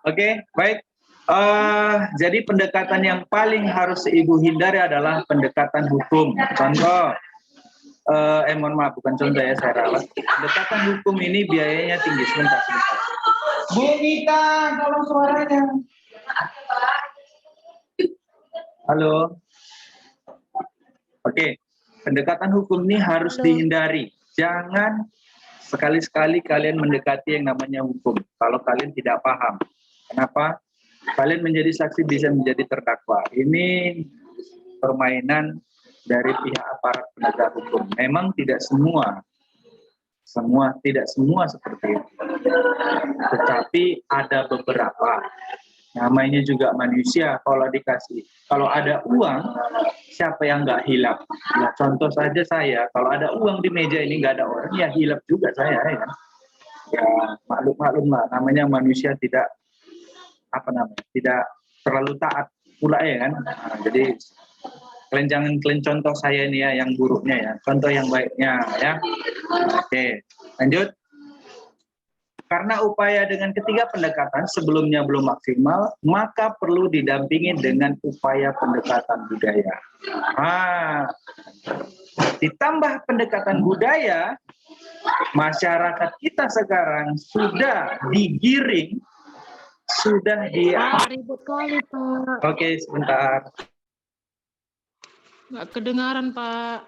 Oke, baik. Jadi pendekatan yang paling harus ibu hindari adalah pendekatan hukum. Contoh, mohon maaf, bukan contoh ya, saya rawat. Pendekatan hukum ini biayanya tinggi. Sebentar. Bu Mita, tolong suaranya. Halo. Oke, pendekatan hukum ini harus dihindari. Jangan sekali-sekali kalian mendekati yang namanya hukum kalau kalian tidak paham. Kenapa? Kalian menjadi saksi bisa menjadi terdakwa. Ini permainan dari pihak aparat penegak hukum. Memang tidak semua tidak semua seperti itu. Tetapi ada beberapa. Namanya juga manusia. Kalau ada uang, siapa yang nggak hilap? Ya, contoh saja saya, kalau ada uang di meja ini nggak ada orang, ya hilap juga saya. Ya maklum lah. Namanya manusia tidak terlalu taat pula ya kan. Nah, jadi kalian contoh saya ini ya yang buruknya ya, contoh yang baiknya ya. Oke, lanjut. Karena upaya dengan ketiga pendekatan sebelumnya belum maksimal, maka perlu didampingi dengan upaya pendekatan budaya. Ditambah pendekatan budaya, masyarakat kita sekarang sudah digiring, ribut kali, Pak. Oke, sebentar. Nggak kedengaran, Pak.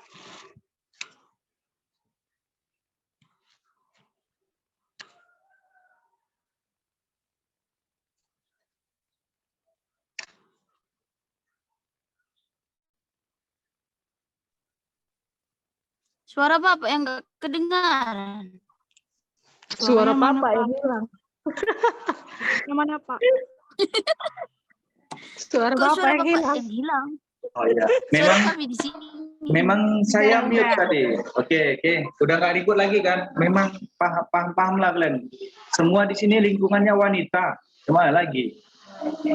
Suara Bapak yang nggak kedengaran. Suara Bapak yang hilang. Yang mana, Pak? Suara Bapak yang hilang. Oh iya, Kami di sini. memang saya mute tadi. Oke, udah nggak ribut lagi kan? Memang paham lah kalian. Semua di sini lingkungannya wanita. Cuma lagi,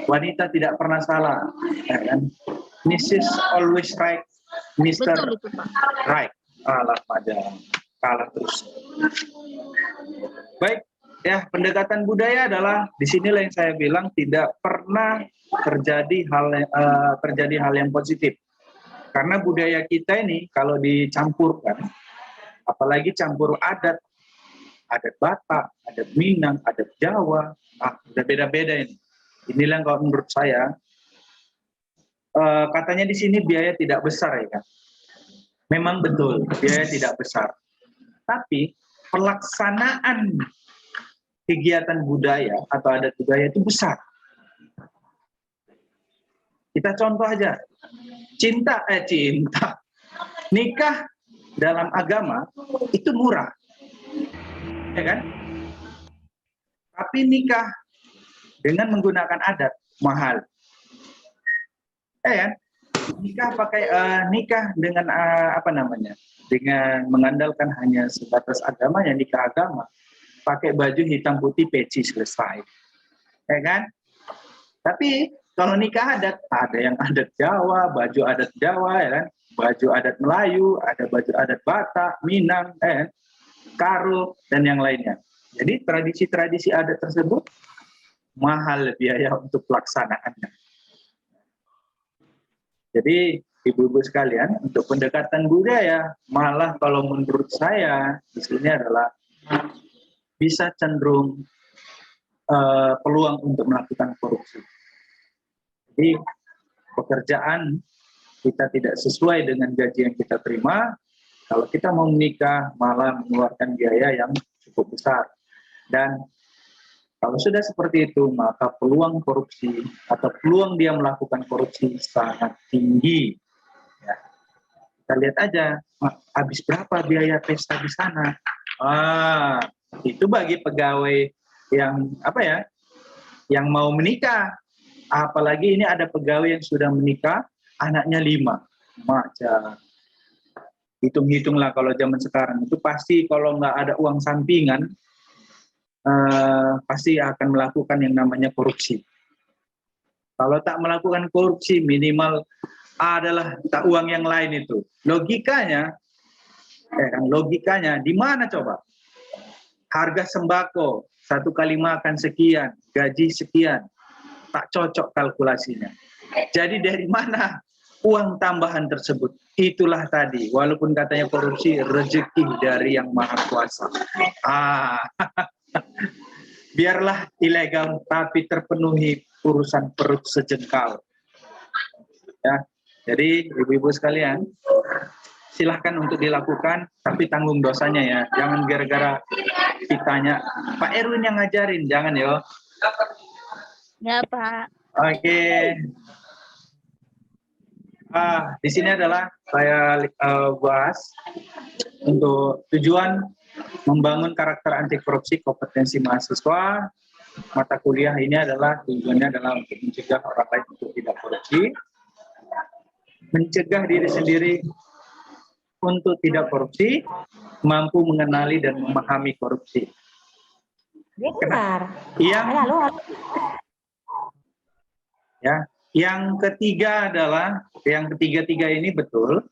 wanita tidak pernah salah, ya kan? Mrs. always right, Mr. Betul itu, Pak. Right. Alah, pada kalah terus. Baik, ya pendekatan budaya adalah disinilah yang saya bilang tidak pernah terjadi hal yang positif. Karena budaya kita ini kalau dicampurkan, apalagi campur adat Batak, adat Minang, adat Jawa, udah beda-beda ini. Inilah yang kalau menurut saya, katanya di sini biaya tidak besar ya kan. Memang betul, biaya tidak besar. Tapi pelaksanaan kegiatan budaya atau adat budaya itu besar. Kita contoh aja, cinta. Nikah dalam agama itu murah, ya kan? Tapi nikah dengan menggunakan adat mahal, ya kan? Nikah dengan dengan mengandalkan hanya sebatas agamanya, nikah agama, pakai baju hitam putih peci selesai, ya kan? Tapi kalau nikah adat, ada yang adat Jawa, baju adat Jawa, ya kan? Baju adat Melayu, ada baju adat Batak, Minang, Karo, dan yang lainnya. Jadi tradisi-tradisi adat tersebut mahal biaya untuk pelaksanaannya. Jadi ibu-ibu sekalian, untuk pendekatan budaya, malah kalau menurut saya di sini adalah bisa cenderung peluang untuk melakukan korupsi. Jadi pekerjaan kita tidak sesuai dengan gaji yang kita terima, kalau kita mau menikah malah mengeluarkan biaya yang cukup besar. Dan kalau sudah seperti itu, maka peluang korupsi atau peluang dia melakukan korupsi sangat tinggi. Ya. Kita lihat aja, habis berapa biaya pesta di sana. Itu bagi pegawai yang yang mau menikah. Apalagi ini ada pegawai yang sudah menikah, anaknya 5. Macam hitung-hitunglah kalau zaman sekarang itu pasti kalau nggak ada uang sampingan, pasti akan melakukan yang namanya korupsi. Kalau tak melakukan korupsi, minimal adalah tak uang yang lain itu. Logikanya di mana coba? Harga sembako 1 kali makan sekian, gaji sekian, tak cocok kalkulasinya. Jadi dari mana uang tambahan tersebut? Itulah tadi, walaupun katanya korupsi, rezeki dari Yang Maha Kuasa. Biarlah ilegal, tapi terpenuhi urusan perut sejengkal. Ya, jadi ibu-ibu sekalian, silahkan untuk dilakukan, tapi tanggung dosanya ya. Jangan gara-gara ditanya, Pak Erwin yang ngajarin, jangan ya. Ya, Pak. Oke. Di sini adalah saya bahas untuk tujuan membangun karakter anti korupsi kompetensi mahasiswa. Mata kuliah ini adalah tujuannya adalah untuk mencegah orang lain untuk tidak korupsi, mencegah diri sendiri untuk tidak korupsi, mampu mengenali dan memahami korupsi. Benar. Yang ketiga adalah, yang ketiga-tiga ini betul,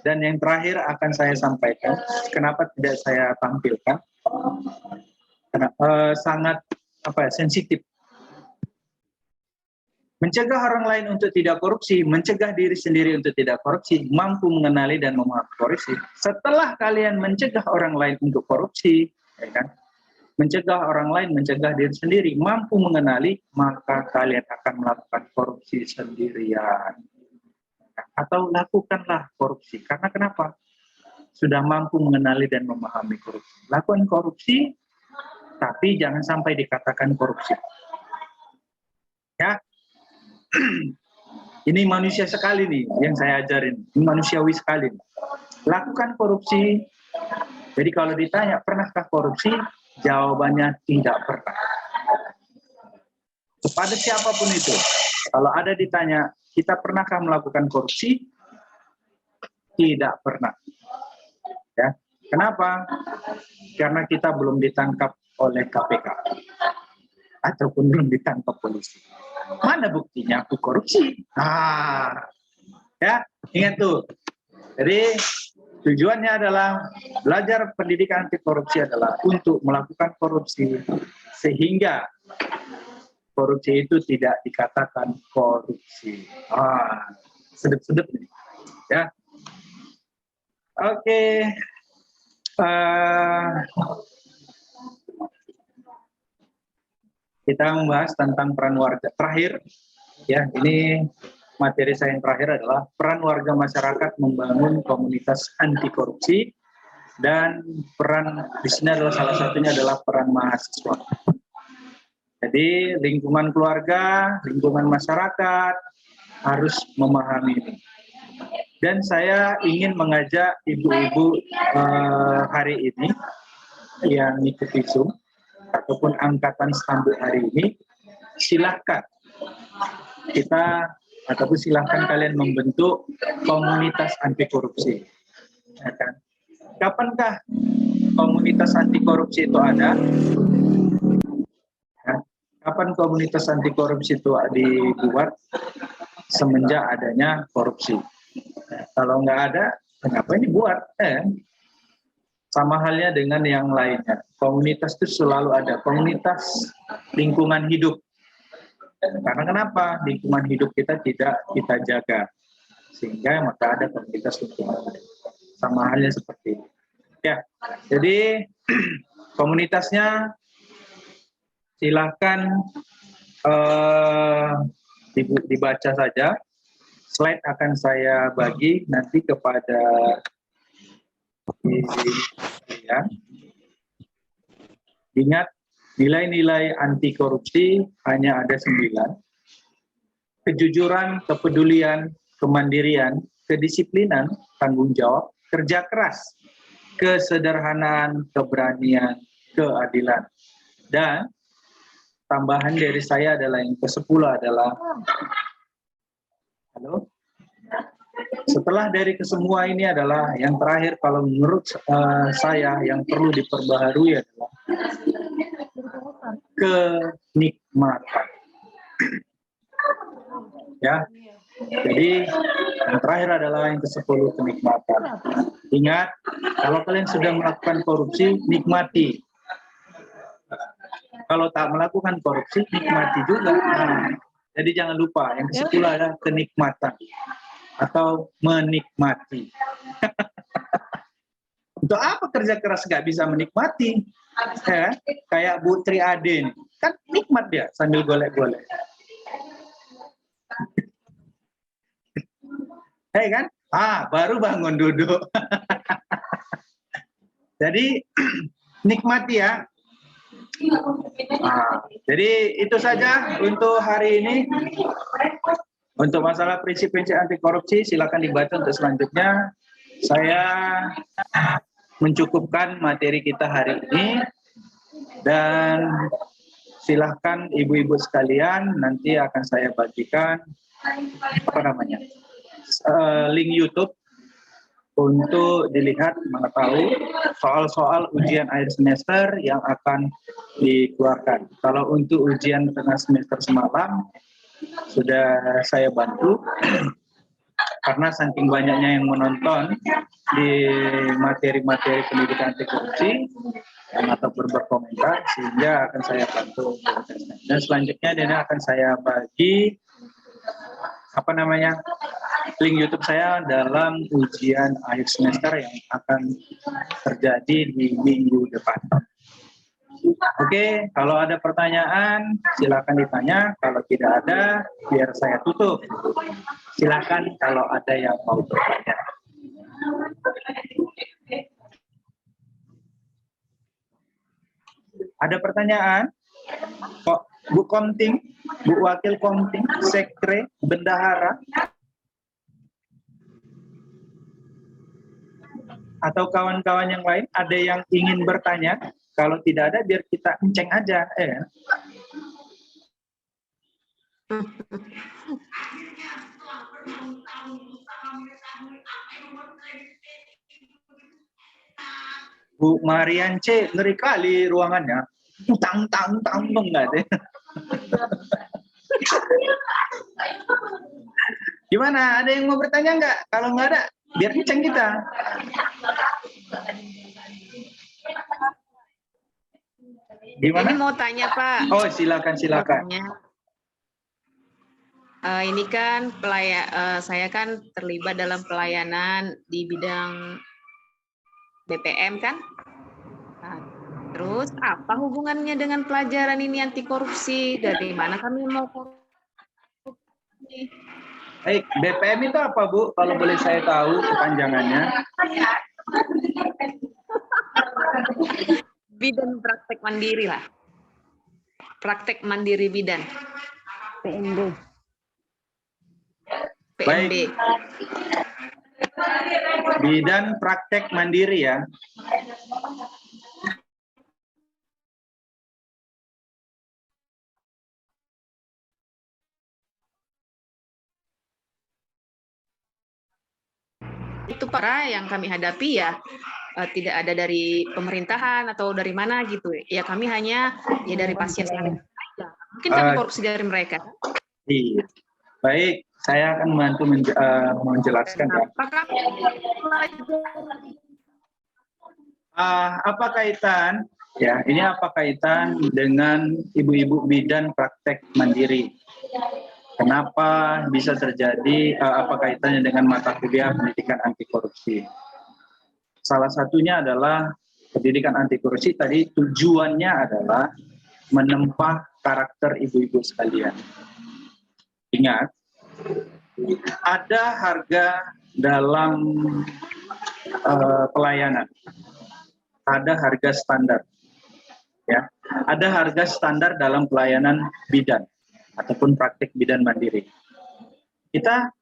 dan yang terakhir akan saya sampaikan. Kenapa tidak saya tampilkan? Karena sangat sensitif. Mencegah orang lain untuk tidak korupsi, mencegah diri sendiri untuk tidak korupsi, mampu mengenali dan memahami korupsi. Setelah kalian mencegah orang lain untuk korupsi, ya kan? Mencegah orang lain, mencegah diri sendiri, mampu mengenali, maka kalian akan melakukan korupsi sendirian. Atau lakukanlah korupsi. Karena kenapa? Sudah mampu mengenali dan memahami korupsi. Lakukan korupsi, tapi jangan sampai dikatakan korupsi. Ya, ini manusia sekali nih yang saya ajarin. Ini manusiawi sekali. Lakukan korupsi. Jadi kalau ditanya, pernahkah korupsi? Jawabannya tidak pernah. Kepada siapapun itu, kalau ada ditanya, kita pernahkah melakukan korupsi? Tidak pernah. Ya, kenapa? Karena kita belum ditangkap oleh KPK ataupun belum ditangkap polisi. Mana buktinya aku korupsi? Ya, ingat tuh. Jadi tujuannya adalah belajar pendidikan anti korupsi adalah untuk melakukan korupsi sehingga korupsi itu tidak dikatakan korupsi. Sedep-sedep nih. Ya. Oke. Kita membahas tentang peran warga. Terakhir, ya, ini materi saya yang terakhir adalah peran warga masyarakat membangun komunitas anti korupsi, dan peran di sini adalah salah satunya adalah peran mahasiswa. Jadi lingkungan keluarga, lingkungan masyarakat harus memahami ini. Dan saya ingin mengajak ibu-ibu hari ini yang mengikuti Zoom ataupun angkatan stambuk hari ini, silahkan kita ataupun silahkan kalian membentuk komunitas anti korupsi. Ya kan? Kapankah komunitas anti korupsi itu ada? Ya. Kapan komunitas anti korupsi itu dibuat? Semenjak adanya korupsi. Ya, kalau nggak ada, kenapa ini buat? Sama halnya dengan yang lainnya. Komunitas itu selalu ada. Komunitas lingkungan hidup. Karena kenapa? Lingkungan hidup kita tidak kita jaga. Sehingga maka ada komunitas lingkungan hidup. Sama halnya seperti itu. Ya, jadi komunitasnya silahkan dibaca saja. Slide akan saya bagi nanti kepada ya. Ingat, nilai-nilai anti korupsi hanya ada 9. Kejujuran, kepedulian, kemandirian, kedisiplinan, tanggung jawab, kerja keras, kesederhanaan, keberanian, keadilan. Dan tambahan dari saya adalah yang ke-10 adalah setelah dari kesemua ini adalah yang terakhir kalau menurut saya yang perlu diperbaharui adalah kenikmatan. Ya, jadi yang terakhir adalah yang ke-10, kenikmatan. Ingat, kalau kalian sudah melakukan korupsi, nikmati. Kalau tak melakukan korupsi, nikmati juga. Nah, jadi jangan lupa, yang ke-10 adalah kenikmatan atau menikmati. Untuk apa kerja keras nggak bisa menikmati? Ya, kayak Bu Tri Ade, kan nikmat dia sambil golek-golek. Hei kan? Baru bangun duduk. Jadi nikmati ya. Jadi itu saja untuk hari ini. Untuk masalah prinsip-prinsip anti korupsi, silakan dibaca untuk selanjutnya. Saya mencukupkan materi kita hari ini, dan silahkan ibu-ibu sekalian, nanti akan saya bagikan link YouTube untuk dilihat mengetahui soal-soal ujian akhir semester yang akan dikeluarkan. Kalau untuk ujian tengah semester semalam sudah saya bantu karena saking banyaknya yang menonton di materi-materi pendidikan anti korupsi atau berkomentar, sehingga akan saya bantu. Dan selanjutnya ini akan saya bagi link YouTube saya dalam ujian akhir semester yang akan terjadi di minggu depan. Oke, kalau ada pertanyaan silakan ditanya. Kalau tidak ada, biar saya tutup. Silakan kalau ada yang mau bertanya. Ada pertanyaan? Kok Bu Komting, Bu Wakil Komting, Sekre, Bendahara, atau kawan-kawan yang lain ada yang ingin bertanya? Kalau tidak ada, biar kita enceng aja. Bu Marian C, ngeri kali ruangannya. Tang enggak deh. Gimana? Ada yang mau bertanya nggak? Kalau nggak ada, biar enceng kita. Gimana? Ini mau tanya, Pak. Oh, silakan. Ini kan saya kan terlibat dalam pelayanan di bidang BPM kan. Nah, terus apa hubungannya dengan pelajaran ini anti korupsi? Dari mana kami mau korupsi? Baik, BPM itu apa, Bu? Kalau boleh saya tahu kepanjangannya. Bidan praktek mandiri lah. Praktek mandiri bidan. PMB. Baik. Bidan praktek mandiri ya. Itu para yang kami hadapi ya tidak ada dari pemerintahan atau dari mana gitu ya, kami hanya ya dari pasien saja. Mungkin kami korupsi dari mereka. Iya. Baik, saya akan membantu menjelaskan ya. Apa kaitan ya, ini apa kaitan dengan ibu-ibu bidan praktek mandiri? Kenapa bisa terjadi, apa kaitannya dengan mata kuliah pendidikan anti korupsi? Salah satunya adalah pendidikan anti korupsi tadi tujuannya adalah menempa karakter ibu-ibu sekalian. Ingat, ada harga dalam pelayanan, ada harga standar, ya, ada harga standar dalam pelayanan bidan ataupun praktik bidan mandiri. Kita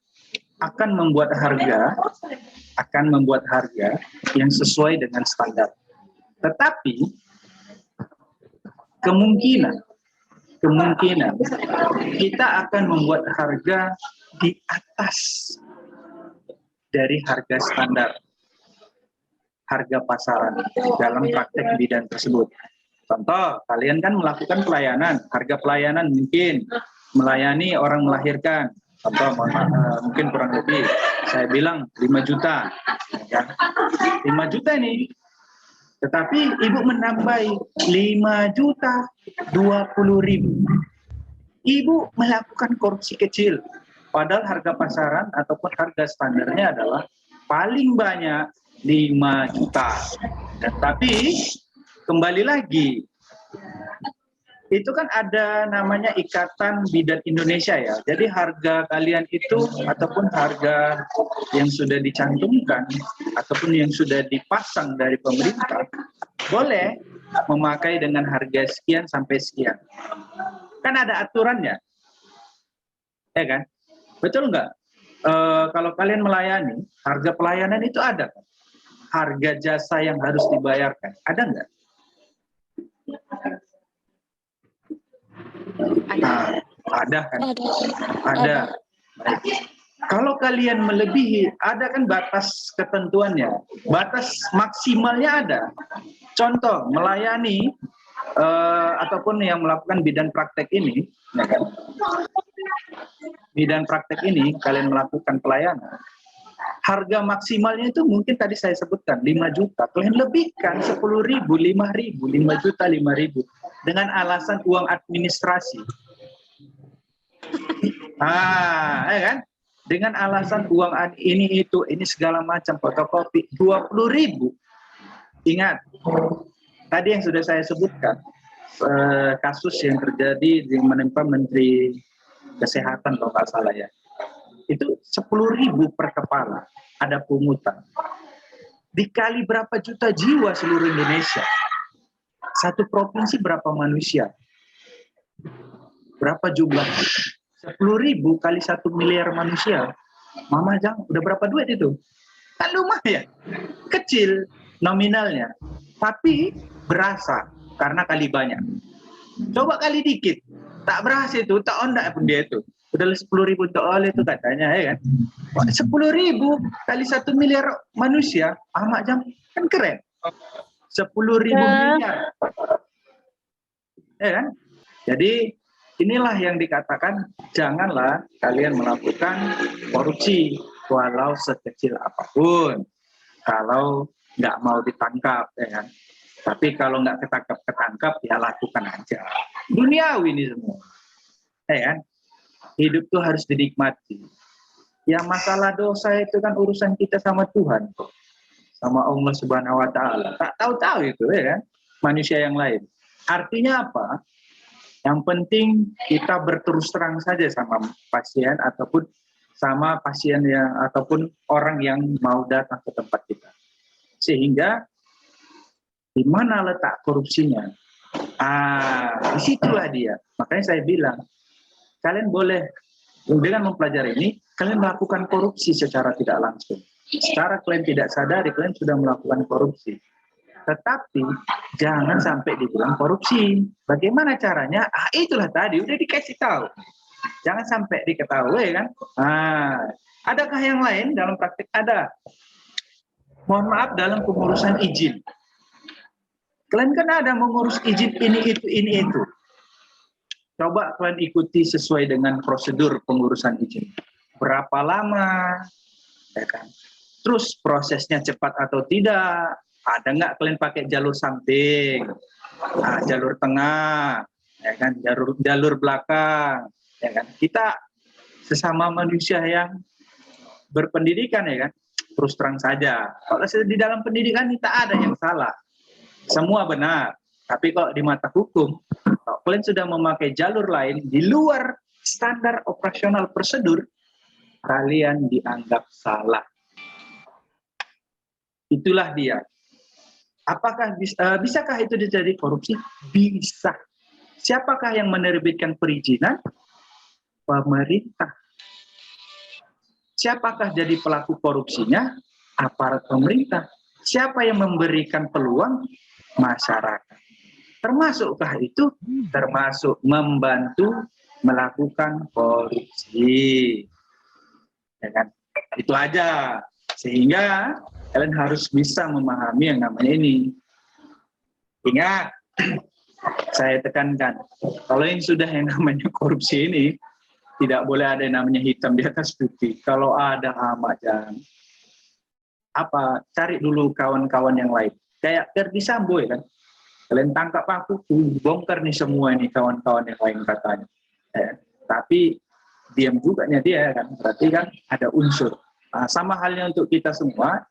akan membuat harga yang sesuai dengan standar. Tetapi kemungkinan kita akan membuat harga di atas dari harga standar, harga pasaran dalam praktek bidan tersebut. Contoh, kalian kan melakukan pelayanan, harga pelayanan mungkin melayani orang melahirkan, contoh mungkin kurang lebih saya bilang 5 juta, ya. 5 juta ini Tetapi ibu menambahi 5.020.000. Ibu melakukan korupsi kecil. Padahal harga pasaran ataupun harga standarnya adalah paling banyak 5 juta. Tapi kembali lagi, itu kan ada namanya Ikatan Bidan Indonesia ya. Jadi harga kalian itu ataupun harga yang sudah dicantumkan ataupun yang sudah dipasang dari pemerintah boleh memakai dengan harga sekian sampai sekian. Kan ada aturannya, ya kan? Betul nggak? Kalau kalian melayani, harga pelayanan itu ada. Harga jasa yang harus dibayarkan, ada nggak? Ada kan? Ada. Baik. Kalau kalian melebihi, ada kan batas ketentuannya. Batas maksimalnya ada. Contoh, melayani ataupun yang melakukan bidan praktek ini, ya kan? Bidan praktek ini, kalian melakukan pelayanan. Harga maksimalnya itu mungkin tadi saya sebutkan 5 juta. Kalian lebihkan 10.000, 5.000, 5 juta, 5.000 dengan alasan uang administrasi. Ya kan? Dengan alasan uang ini itu, ini segala macam fotokopi 20.000. Ingat, tadi yang sudah saya sebutkan kasus yang terjadi di menimpa Menteri Kesehatan kalau nggak salah ya. Itu 10.000 per kepala ada pungutan. Dikali berapa juta jiwa seluruh Indonesia? Satu provinsi berapa manusia? Berapa jumlah? 10.000 kali 1 miliar manusia. Mama Jang, udah berapa duit itu? Kan lumayan. Kecil nominalnya. Tapi berasa karena kali banyak. Coba kali dikit. Tak berasa itu, tak ondak pun dia itu. Udah 10.000 untuk oleh itu katanya, ya kan? 10.000 kali 1 miliar manusia, Mak Jam, kan keren. 10.000 miliar. Ya kan? Jadi inilah yang dikatakan janganlah kalian melakukan korupsi walau sekecil apapun. Kalau nggak mau ditangkap, ya kan? Tapi kalau nggak ketangkap ya lakukan aja. Duniawi ini semua, ya kan? Hidup tuh harus dinikmati. Ya masalah dosa itu kan urusan kita sama Tuhan, sama Allah Subhanahu Wa Taala. Tak tahu-tahu itu, ya kan? Manusia yang lain. Artinya apa? Yang penting kita berterus terang saja sama pasien ataupun sama pasien yang ataupun orang yang mau datang ke tempat kita. Sehingga di mana letak korupsinya? Disitulah dia. Makanya saya bilang, kalian boleh dengan mempelajari ini, kalian melakukan korupsi secara tidak langsung. Secara kalian tidak sadari, kalian sudah melakukan korupsi. Tetapi jangan sampai dibilang korupsi. Bagaimana caranya? Itulah tadi udah dikasih tahu. Jangan sampai diketahui, kan? Adakah yang lain dalam praktik? Ada. Mohon maaf dalam pengurusan izin. Kalian kan ada mengurus izin ini itu. Coba kalian ikuti sesuai dengan prosedur pengurusan izin. Berapa lama, ya kan? Terus prosesnya cepat atau tidak? Ada nggak kalian pakai jalur samping, jalur tengah, ya kan? Jalur belakang, ya kan? Kita sesama manusia yang berpendidikan, ya kan? Terus terang saja. Kalau di dalam pendidikan tak ada yang salah, semua benar. Tapi kalau di mata hukum, kalau kalian sudah memakai jalur lain di luar standar operasional prosedur, kalian dianggap salah. Itulah dia. Apakah bisakah itu jadi korupsi? Bisa. Siapakah yang menerbitkan perizinan? Pemerintah. Siapakah jadi pelaku korupsinya? Aparat pemerintah. Siapa yang memberikan peluang? Masyarakat. Termasukkah itu? Termasuk membantu melakukan korupsi. Ya kan? Itu aja. Sehingga kalian harus bisa memahami yang namanya ini. Ingat, saya tekankan, kalau yang sudah yang namanya korupsi ini, tidak boleh ada yang namanya hitam di atas putih. Kalau ada jangan. Cari dulu kawan-kawan yang lain. kayak Verdi Sambo ya kan. Kalian tangkap aku bongkar nih semua ini kawan-kawan yang lain katanya. Tapi diam juga dia kan, berarti kan ada unsur. Nah, sama halnya untuk kita semua,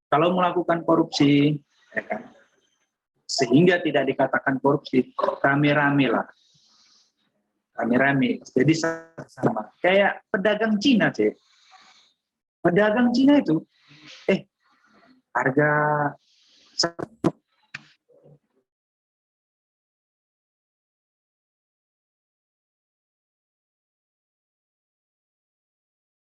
kalau melakukan korupsi, ya kan, sehingga tidak dikatakan korupsi, rame-rame lah. Rame-rame. Jadi sama. Kayak pedagang Cina, sih. Pedagang Cina itu, harga 1